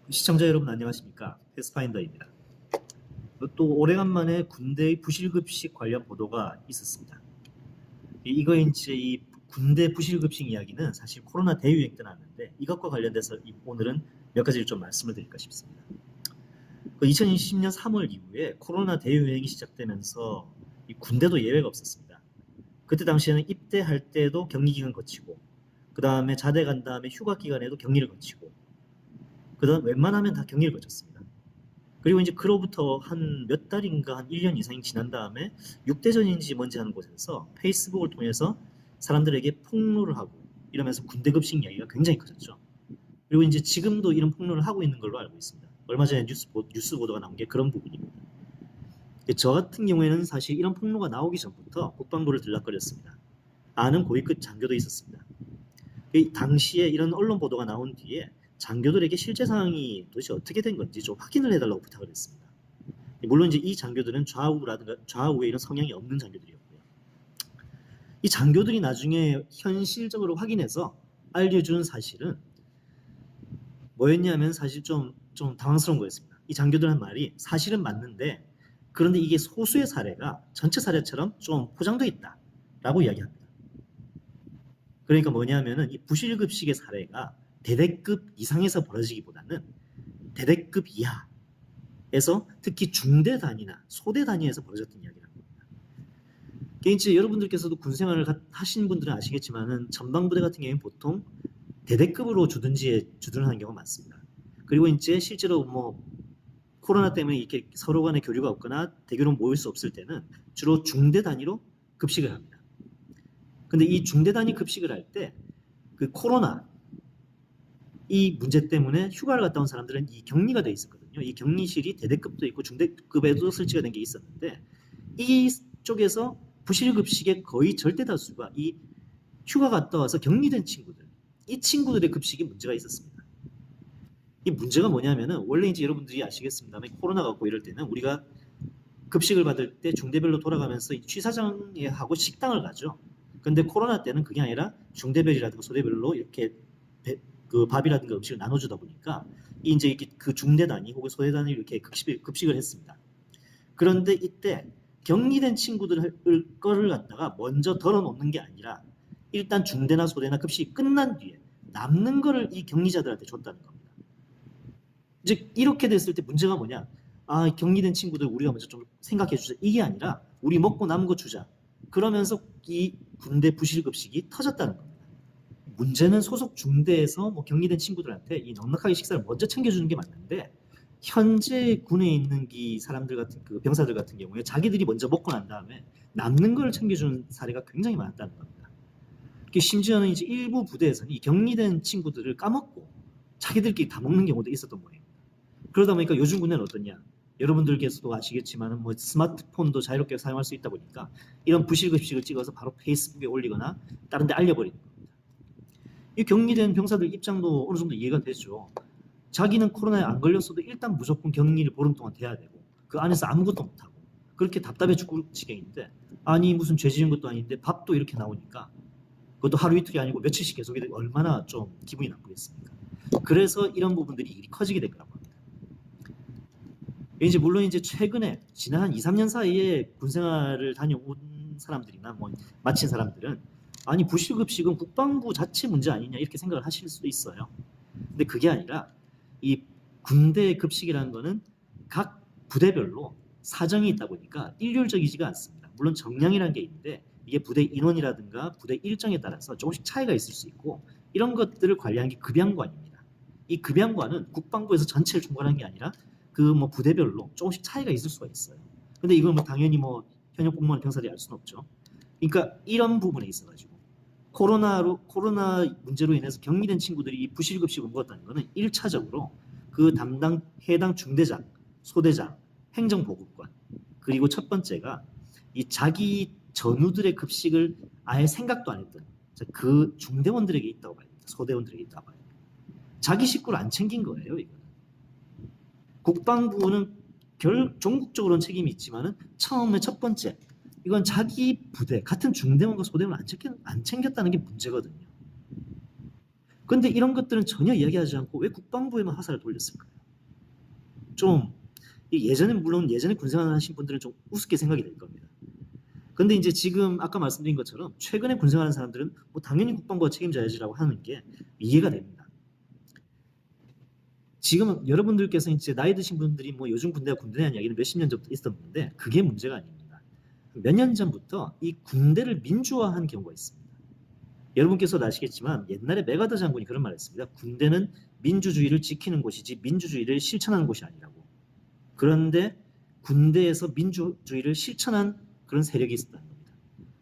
시청자 여러분 안녕하십니까? 패스파인더입니다. 또 오래간만에 군대의 부실급식 관련 보도가 있었습니다. 이거 이제 이 군대 부실급식 이야기는 사실 코로나 대유행 때 나왔는데 이것과 관련돼서 오늘은 몇 가지를 좀 말씀을 드릴까 싶습니다. 2020년 3월 이후에 코로나 대유행이 시작되면서 이 군대도 예외가 없었습니다. 그때 당시에는 입대할 때도 격리기간 거치고 그 다음에 자대 간 다음에 휴가 기간에도 격리를 거치고 그다음 웬만하면 다 격리를 거쳤습니다. 그리고 이제 그로부터 한 몇 달인가 한 1년 이상이 지난 다음에 육대전인지 뭔지 하는 곳에서 페이스북을 통해서 사람들에게 폭로를 하고 이러면서 군대 급식 이야기가 굉장히 커졌죠. 그리고 이제 지금도 이런 폭로를 하고 있는 걸로 알고 있습니다. 얼마 전에 뉴스 보도가 나온 게 그런 부분입니다. 저 같은 경우에는 사실 이런 폭로가 나오기 전부터 국방부를 들락거렸습니다. 아는 고위급 장교도 있었습니다. 당시에 이런 언론 보도가 나온 뒤에 장교들에게 실제 상황이 도대체 어떻게 된 건지 좀 확인을 해달라고 부탁을 했습니다. 물론 이제 이 장교들은 좌우에 이런 성향이 없는 장교들이었고요. 이 장교들이 나중에 현실적으로 확인해서 알려준 사실은 뭐였냐면 사실 좀 당황스러운 거였습니다. 이 장교들 한 말이 사실은 맞는데 그런데 이게 소수의 사례가 전체 사례처럼 좀 포장되어 있다라고 이야기합니다. 그러니까 뭐냐면은 이 부실급식의 사례가 대대급 이상에서 벌어지기보다는 대대급 이하에서 특히 중대 단위나 소대 단위에서 벌어졌던 이야기라는 겁니다. 개인적으로 여러분들께서도 군생활을 하신 분들은 아시겠지만은 전방부대 같은 경우에는 보통 대대급으로 주둔하는 경우가 많습니다. 그리고 이제 실제로 뭐 코로나 때문에 이렇게 서로 간의 교류가 없거나 대교로 모일 수 없을 때는 주로 중대 단위로 급식을 합니다. 근데 이 중대 단위 급식을 할 때 그 코로나 이 문제 때문에 휴가를 갔다 온 사람들은 이 격리가 돼 있었거든요. 이 격리실이 대대급도 있고 중대급에도 설치가 된 게 있었는데 이쪽에서 부실급식의 거의 절대 다수가 이 휴가 갔다 와서 격리된 친구들, 이 친구들의 급식이 문제가 있었습니다. 이 문제가 뭐냐면은 원래 이제 여러분들이 아시겠습니다만 코로나가 왔고 이럴 때는 우리가 급식을 받을 때 중대별로 돌아가면서 취사장에 하고 식당을 가죠. 근데 코로나 때는 그게 아니라 중대별이라든가 소대별로 이렇게 그 밥이라든가 음식을 나눠주다 보니까 이제 이렇게 그 중대 단위 혹은 소대 단위 이렇게 급식을 했습니다. 그런데 이때 격리된 친구들 거를 갖다가 먼저 덜어놓는 게 아니라 일단 중대나 소대나 급식이 끝난 뒤에 남는 거를 이 격리자들한테 줬다는 겁니다. 이제 이렇게 됐을 때 문제가 뭐냐? 아, 격리된 친구들 우리가 먼저 좀 생각해 주자. 이게 아니라 우리 먹고 남은 거 주자. 그러면서 이 군대 부실급식이 터졌다는 겁니다. 문제는 소속 중대에서 뭐 격리된 친구들한테 이 넉넉하게 식사를 먼저 챙겨주는 게 맞는데 현재 군에 있는 이 사람들 같은 그 병사들 같은 경우에 자기들이 먼저 먹고 난 다음에 남는 걸 챙겨주는 사례가 굉장히 많았다는 겁니다. 심지어는 이제 일부 부대에서는 이 격리된 친구들을 까먹고 자기들끼리 다 먹는 경우도 있었던 모양입니다. 그러다 보니까 요즘 군대는 어떠냐? 여러분들께서도 아시겠지만 뭐 스마트폰도 자유롭게 사용할 수 있다 보니까 이런 부실급식을 찍어서 바로 페이스북에 올리거나 다른 데 알려버리는 겁니다. 이 격리된 병사들 입장도 어느 정도 이해가 되죠. 자기는 코로나에 안 걸렸어도 일단 무조건 격리를 보름 동안 돼야 되고 그 안에서 아무것도 못하고 그렇게 답답해 죽을 지경인데 아니 무슨 죄 지은 것도 아닌데 밥도 이렇게 나오니까 그것도 하루 이틀이 아니고 며칠씩 계속이 되고 얼마나 좀 기분이 나쁘겠습니까. 그래서 이런 부분들이 일이 커지게 된 거라고 합니다. 이제 물론 이제 최근에 지난 한 2, 3년 사이에 군생활을 다녀온 사람들이나 뭐 마친 사람들은 아니 부실급식은 국방부 자체 문제 아니냐 이렇게 생각을 하실 수도 있어요. 근데 그게 아니라 이 군대 급식이라는 거는 각 부대별로 사정이 있다 보니까 일률적이지가 않습니다. 물론 정량이라는 게 있는데 이게 부대 인원이라든가 부대 일정에 따라서 조금씩 차이가 있을 수 있고 이런 것들을 관리하는 게 급양관입니다. 이 급양관은 국방부에서 전체를 총괄하는 게 아니라 그 뭐 부대별로 조금씩 차이가 있을 수가 있어요. 근데 이걸 뭐 당연히 뭐 현역 공무원 병사들이 알 수는 없죠. 그러니까 이런 부분에 있어가지고 코로나 문제로 인해서 격리된 친구들이 이 부실급식을 먹었다는 것은 1차적으로 그 담당 해당 중대장, 소대장, 행정보급관 그리고 첫 번째가 이 자기 전우들의 급식을 아예 생각도 안 했던 그 중대원들에게 있다고 봐야 됩니다. 소대원들에게 있다고 봐야 됩니다. 자기 식구를 안 챙긴 거예요. 이거는. 국방부는 전국적으로는 책임이 있지만은 처음에 첫 번째 이건 자기 부대 같은 중대원과 소대원을 안 챙겼다는 게 문제거든요. 그런데 이런 것들은 전혀 이야기하지 않고 왜 국방부에만 화살을 돌렸을까요? 좀 예전에 물론 예전에 군생활 하신 분들은 좀 우습게 생각이 될 겁니다. 근데 이제 지금 아까 말씀드린 것처럼 최근에 군생활하는 사람들은 뭐 당연히 국방부가 책임져야지라고 하는 게 이해가 됩니다. 지금 여러분들께서 이제 나이 드신 분들이 뭐 요즘 군대가 군대냐는 이야기는 몇십 년 전부터 있었는데 그게 문제가 아닙니다. 몇 년 전부터 이 군대를 민주화한 경우가 있습니다. 여러분께서도 아시겠지만 옛날에 메가더 장군이 그런 말을 했습니다. 군대는 민주주의를 지키는 곳이지 민주주의를 실천하는 곳이 아니라고. 그런데 군대에서 민주주의를 실천한 그런 세력이 있었다는 겁니다.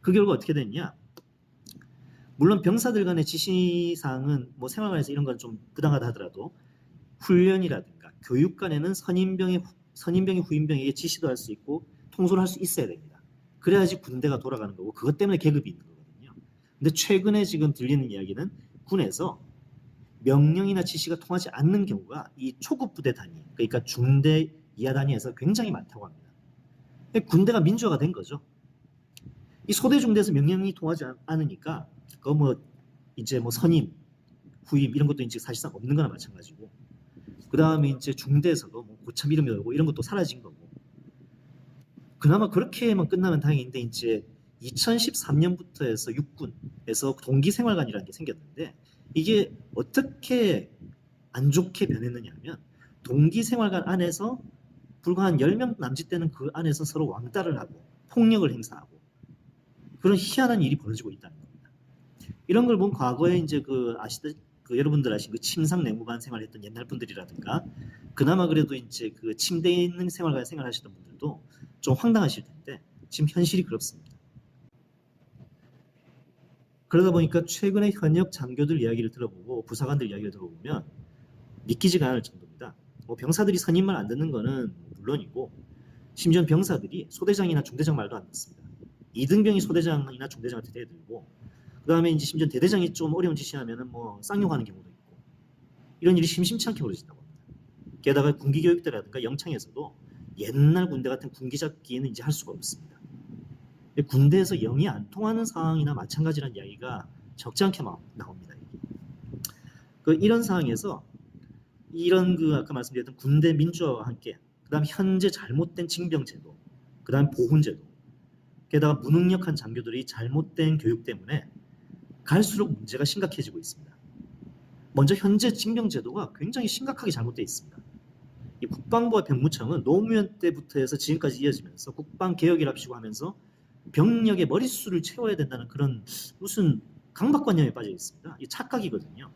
그 결과 어떻게 됐냐? 물론 병사들 간의 지시사항은 뭐 생활관에서 이런 건 좀 부당하다 하더라도 훈련이라든가 교육 간에는 선임병이 후임병에게 지시도 할 수 있고 통솔을 할 수 있어야 됩니다. 그래야지 군대가 돌아가는 거고 그것 때문에 계급이 있는 거거든요. 근데 최근에 지금 들리는 이야기는 군에서 명령이나 지시가 통하지 않는 경우가 이 초급 부대 단위, 그러니까 중대 이하 단위에서 굉장히 많다고 합니다. 군대가 민주화가 된 거죠. 이 소대 중대에서 명령이 통하지 않으니까 그거 뭐 이제 뭐 선임, 후임 이런 것도 이제 사실상 없는 거나 마찬가지고 그 다음에 이제 중대에서도 뭐 고참 이름이 오고 이런 것도 사라진 거고 그나마 그렇게만 끝나면 다행인데 이제 2013년부터 해서 육군에서 동기생활관이라는 게 생겼는데 이게 어떻게 안 좋게 변했느냐 하면 동기생활관 안에서 불과 한 10명 남짓되는 그 안에서 서로 왕따를 하고 폭력을 행사하고 그런 희한한 일이 벌어지고 있다는 겁니다. 이런 걸 보면 과거에 이제 여러분들 아신 그 침상 내무반 생활했던 옛날 분들이라든가 그나마 그래도 이제 그 침대에 있는 생활관 생활하시던 분들도 좀 황당하실 텐데 지금 현실이 그렇습니다. 그러다 보니까 최근에 현역 장교들 이야기를 들어보고 부사관들 이야기를 들어보면 믿기지가 않을 정도입니다. 뭐 병사들이 선임만 안 듣는 거는 물론이고 심지어 병사들이 소대장이나 중대장 말도 안 듣습니다. 이등병이 소대장이나 중대장한테 대들고 그 다음에 이제 심지어 대대장이 좀 어려운 지시하면은 뭐 쌍욕하는 경우도 있고 이런 일이 심심치 않게 벌어진다고 합니다. 게다가 군기교육대라든가 영창에서도 옛날 군대 같은 군기잡기는 이제 할 수가 없습니다. 군대에서 영이 안 통하는 상황이나 마찬가지라는 이야기가 적지 않게 나옵니다. 이런 상황에서 이런 아까 말씀드렸던 군대 민주화와 함께 그다음 현재 잘못된 징병제도, 그다음 보훈제도, 게다가 무능력한 장교들이 잘못된 교육 때문에 갈수록 문제가 심각해지고 있습니다. 먼저 현재 징병제도가 굉장히 심각하게 잘못되어 있습니다. 이 국방부와 병무청은 노무현 때부터 해서 지금까지 이어지면서 국방개혁이랍시고 하면서 병력의 머릿수를 채워야 된다는 그런 무슨 강박관념에 빠져 있습니다. 이 착각이거든요.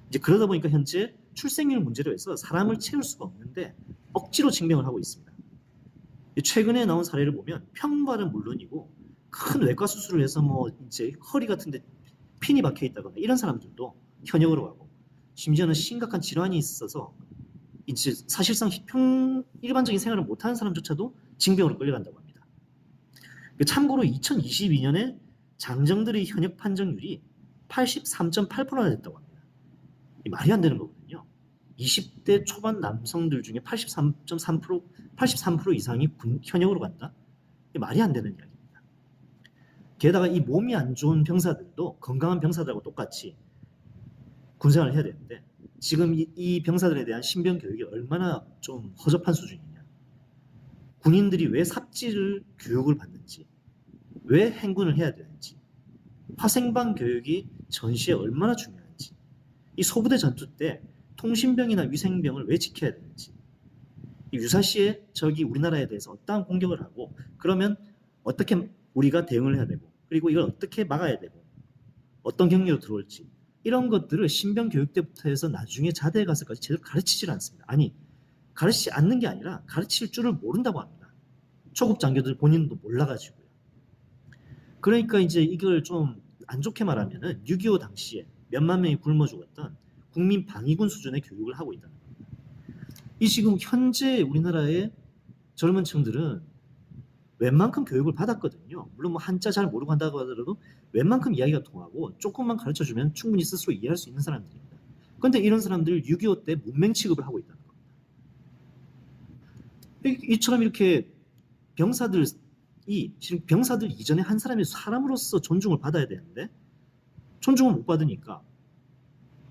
이제 그러다 보니까 현재 출생률 문제로 해서 사람을 채울 수가 없는데 억지로 징병을 하고 있습니다. 최근에 나온 사례를 보면 평발은 물론이고 큰 외과 수술을 해서 뭐 이제 허리 같은데 핀이 박혀 있다거나 이런 사람들도 현역으로 가고 심지어는 심각한 질환이 있어서 이제 사실상 일반적인 생활을 못하는 사람조차도 징병으로 끌려간다고 합니다. 참고로 2022년에 장정들의 현역 판정률이 83.8%나 됐다고 합니다. 말이 안 되는 거거든요. 20대 초반 남성들 중에 83% 이상이 현역으로 간다? 말이 안 되는 이야기입니다. 게다가 이 몸이 안 좋은 병사들도 건강한 병사들하고 똑같이 군생활을 해야 되는데 지금 이 병사들에 대한 신병 교육이 얼마나 좀 허접한 수준이냐. 군인들이 왜 삽질 교육을 받는지, 왜 행군을 해야 되는지, 화생방 교육이 전시에 얼마나 중요한지, 이 소부대 전투 때 통신병이나 위생병을 왜 지켜야 되는지, 유사시에 적이 우리나라에 대해서 어떠한 공격을 하고 그러면 어떻게 우리가 대응을 해야 되고 그리고 이걸 어떻게 막아야 되고 어떤 경로로 들어올지 이런 것들을 신병 교육 때부터 해서 나중에 자대에 가서까지 제대로 가르치질 않습니다. 아니 가르치지 않는 게 아니라 가르칠 줄을 모른다고 합니다. 초급 장교들 본인도 몰라가지고요. 그러니까 이제 이걸 좀 안 좋게 말하면은 6.25 당시에 몇만 명이 굶어 죽었던 국민 방위군 수준의 교육을 하고 있다는 겁니다. 이 지금 현재 우리나라의 젊은 층들은 웬만큼 교육을 받았거든요. 물론 뭐 한자 잘 모르고 한다고 하더라도 웬만큼 이야기가 통하고 조금만 가르쳐주면 충분히 스스로 이해할 수 있는 사람들입니다. 그런데 이런 사람들을 6.25 때 문맹 취급을 하고 있다는 겁니다. 이처럼 이렇게 병사들 이전에 한 사람이 사람으로서 존중을 받아야 되는데 존중을 못 받으니까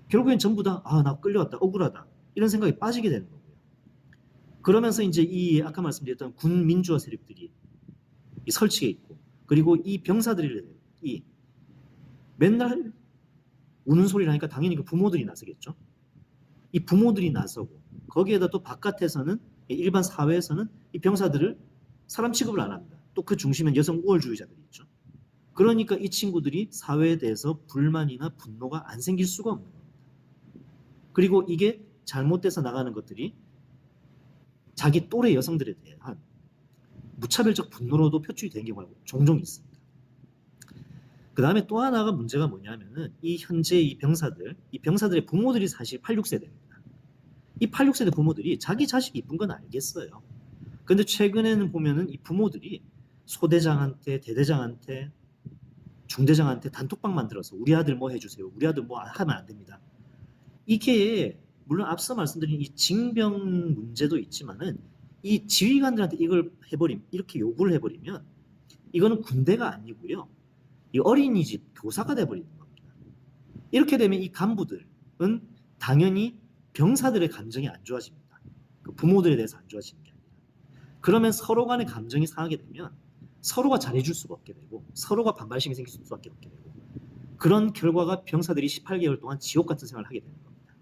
결국엔 전부 다 나 끌려왔다 억울하다 이런 생각이 빠지게 되는 거고요. 그러면서 이제 이 아까 말씀드렸던 군 민주화 세력들이 이 설치해 있고, 그리고 이 병사들이 이 맨날 우는 소리를 하니까 당연히 그 부모들이 나서겠죠. 이 부모들이 나서고, 거기에다 또 바깥에서는, 일반 사회에서는 이 병사들을 사람 취급을 안 합니다. 또 그 중심엔 여성 우월주의자들이 있죠. 그러니까 이 친구들이 사회에 대해서 불만이나 분노가 안 생길 수가 없는 겁니다. 그리고 이게 잘못돼서 나가는 것들이 자기 또래 여성들에 대한 무차별적 분노로도 표출이 되는 경우가 종종 있습니다. 그 다음에 또 하나가 문제가 뭐냐면은 이 현재 이 병사들의 부모들이 사실 86세대입니다. 이 86세대 부모들이 자기 자식이 이쁜 건 알겠어요. 근데 최근에는 보면은 이 부모들이 소대장한테, 대대장한테, 중대장한테 단톡방 만들어서 우리 아들 뭐 해주세요. 우리 아들 뭐 하면 안 됩니다. 이게 물론 앞서 말씀드린 이 징병 문제도 있지만은 이 지휘관들한테 이걸 이렇게 요구를 해버리면 이거는 군대가 아니고요. 이 어린이집 교사가 돼버리는 겁니다. 이렇게 되면 이 간부들은 당연히 병사들의 감정이 안 좋아집니다. 그 부모들에 대해서 안 좋아지는 게 아니라. 그러면 서로 간의 감정이 상하게 되면 서로가 잘해줄 수가 없게 되고 서로가 반발심이 생길 수밖에 없게 되고 그런 결과가 병사들이 18개월 동안 지옥 같은 생활을 하게 되는 겁니다.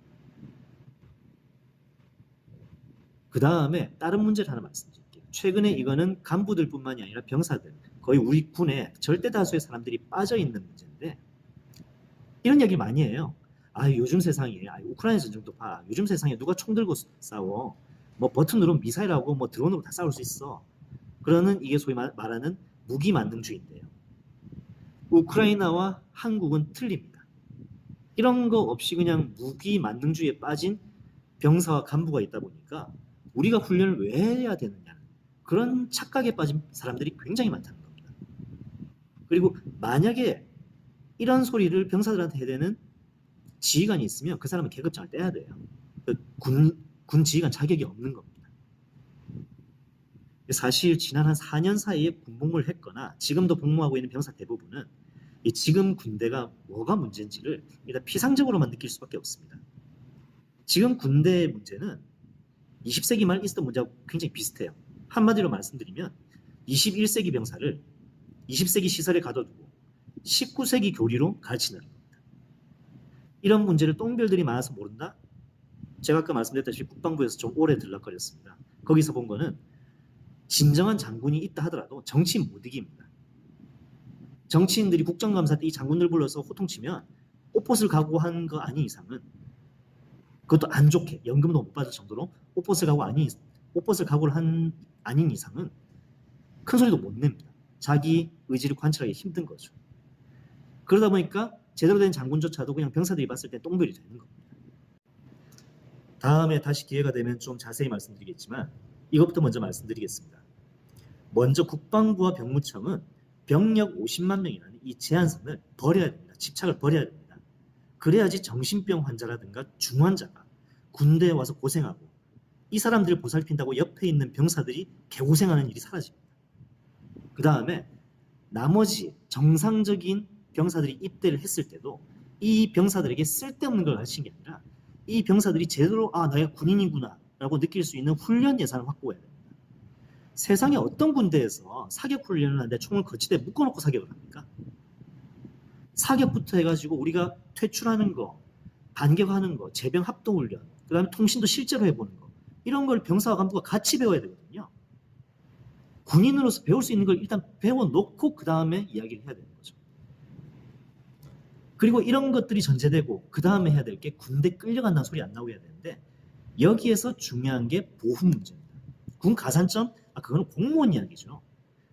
그 다음에 다른 문제를 하나 말씀드릴게요. 최근에 이거는 간부들뿐만이 아니라 병사들, 거의 우리 군에 절대 다수의 사람들이 빠져있는 문제인데 이런 얘기를 많이 해요. 요즘 세상에 우크라이나 전쟁도 봐. 요즘 세상에 누가 총 들고 싸워. 뭐 버튼 누르면 미사일하고 뭐 드론으로 다 싸울 수 있어. 그러는 이게 소위 말하는 무기 만능주의인데요. 우크라이나와 한국은 틀립니다. 이런 거 없이 그냥 무기 만능주의에 빠진 병사와 간부가 있다 보니까 우리가 훈련을 왜 해야 되느냐, 그런 착각에 빠진 사람들이 굉장히 많다는 겁니다. 그리고 만약에 이런 소리를 병사들한테 해야 되는 지휘관이 있으면 그 사람은 계급장을 떼야 돼요. 군 지휘관 자격이 없는 겁니다. 사실 지난 한 4년 사이에 군복무를 했거나 지금도 복무하고 있는 병사 대부분은 지금 군대가 뭐가 문제인지를 일단 피상적으로만 느낄 수밖에 없습니다. 지금 군대의 문제는 20세기 말 있었던 문제하고 굉장히 비슷해요. 한마디로 말씀드리면 21세기 병사를 20세기 시설에 가둬두고 19세기 교리로 가르치는 겁니다. 이런 문제를 똥별들이 많아서 모른다? 제가 아까 말씀드렸다시피 국방부에서 좀 오래 들락거렸습니다. 거기서 본 거는 진정한 장군이 있다 하더라도 정치인 못 이깁니다. 정치인들이 국정감사 때 이 장군들 불러서 호통치면 옷벗을 각오한 거 아닌 이상은, 그것도 안 좋게 연금도 못 받을 정도로 옷벗을 각오를 아닌 이상은 큰 소리도 못 냅니다. 자기 의지를 관철하기 힘든 거죠. 그러다 보니까 제대로 된 장군조차도 그냥 병사들이 봤을 때 똥별이 되는 겁니다. 다음에 다시 기회가 되면 좀 자세히 말씀드리겠지만 이것부터 먼저 말씀드리겠습니다. 먼저 국방부와 병무청은 병력 50만 명이라는 이 제한선을 버려야 됩니다. 집착을 버려야 됩니다. 그래야지 정신병 환자라든가 중환자가 군대에 와서 고생하고 이 사람들을 보살핀다고 옆에 있는 병사들이 개고생하는 일이 사라집니다. 그 다음에 나머지 정상적인 병사들이 입대를 했을 때도 이 병사들에게 쓸데없는 걸 가르친 게 아니라 이 병사들이 제대로 내가 군인이구나 라고 느낄 수 있는 훈련 예산을 확보해야 됩니다. 세상에 어떤 군대에서 사격 훈련을 하는데 총을 거치대 묶어놓고 사격을 합니까? 사격부터 해가지고 우리가 퇴출하는 거, 반격하는 거, 제병 합동 훈련, 그 다음에 통신도 실제로 해보는 거, 이런 걸 병사와 간부가 같이 배워야 되거든요. 군인으로서 배울 수 있는 걸 일단 배워놓고 그 다음에 이야기를 해야 되는 거죠. 그리고 이런 것들이 전제되고 그 다음에 해야 될 게 군대 끌려간다는 소리 안 나오게 해야 되는데 여기에서 중요한 게 보훈 문제입니다. 군 가산점? 그거는 공무원 이야기죠.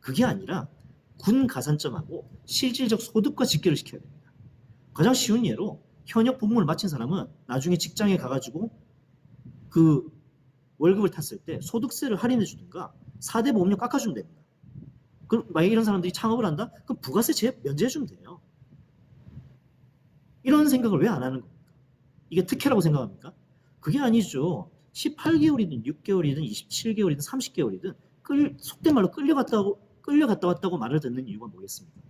그게 아니라 군 가산점하고 실질적 소득과 직결을 시켜야 됩니다. 가장 쉬운 예로 현역 복무를 마친 사람은 나중에 직장에 가가지고 그 월급을 탔을 때 소득세를 할인해 주든가 4대 보험료 깎아주면 됩니다. 그럼 만약에 이런 사람들이 창업을 한다? 그럼 부가세 면제해 주면 돼요. 이런 생각을 왜 안 하는 겁니까? 이게 특혜라고 생각합니까? 그게 아니죠. 18개월이든 6개월이든 27개월이든 30개월이든 속된 말로 끌려갔다 왔다고 말을 듣는 이유가 뭐겠습니까?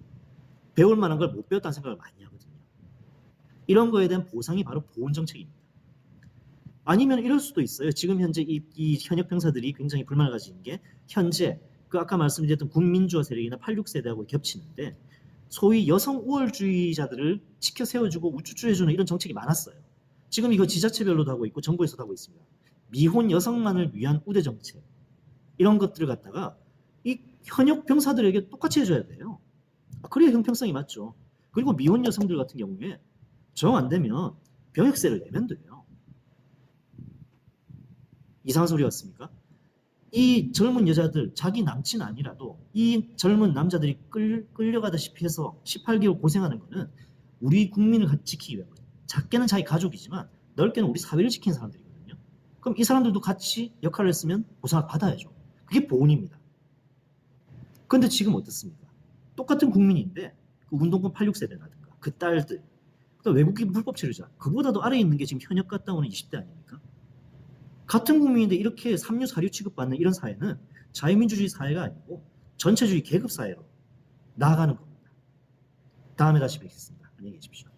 배울 만한 걸 못 배웠다는 생각을 많이 하거든요. 이런 거에 대한 보상이 바로 보훈 정책입니다. 아니면 이럴 수도 있어요. 지금 현재 이 현역 병사들이 굉장히 불만을 가지는 게 현재 그 아까 말씀드렸던 군민주화 세력이나 86세대하고 겹치는데 소위 여성 우월주의자들을 지켜 세워주고 우쭈쭈해주는 이런 정책이 많았어요. 지금 이거 지자체별로도 하고 있고 정부에서도 하고 있습니다. 미혼 여성만을 위한 우대 정책 이런 것들을 갖다가 이 현역 병사들에게 똑같이 해줘야 돼요. 그래야 형평성이 맞죠. 그리고 미혼 여성들 같은 경우에 정 안 되면 병역세를 내면 돼요. 이상한 소리였습니까? 이 젊은 여자들 자기 남친 아니라도 이 젊은 남자들이 끌려가다시피 해서 18개월 고생하는 거는 우리 국민을 지키기 위한 거예요. 작게는 자기 가족이지만 넓게는 우리 사회를 지키는 사람들이거든요. 그럼 이 사람들도 같이 역할을 했으면 보상을 받아야죠. 그게 보훈입니다. 그런데 지금 어떻습니까? 똑같은 국민인데 그 운동권 86세대라든가 그 딸들 외국인 불법 체류자 그보다도 아래에 있는 게 지금 현역 갔다 오는 20대 아닙니까? 같은 국민인데 이렇게 삼류 사류 취급받는 이런 사회는 자유민주주의 사회가 아니고 전체주의 계급 사회로 나아가는 겁니다. 다음에 다시 뵙겠습니다. 안녕히 계십시오.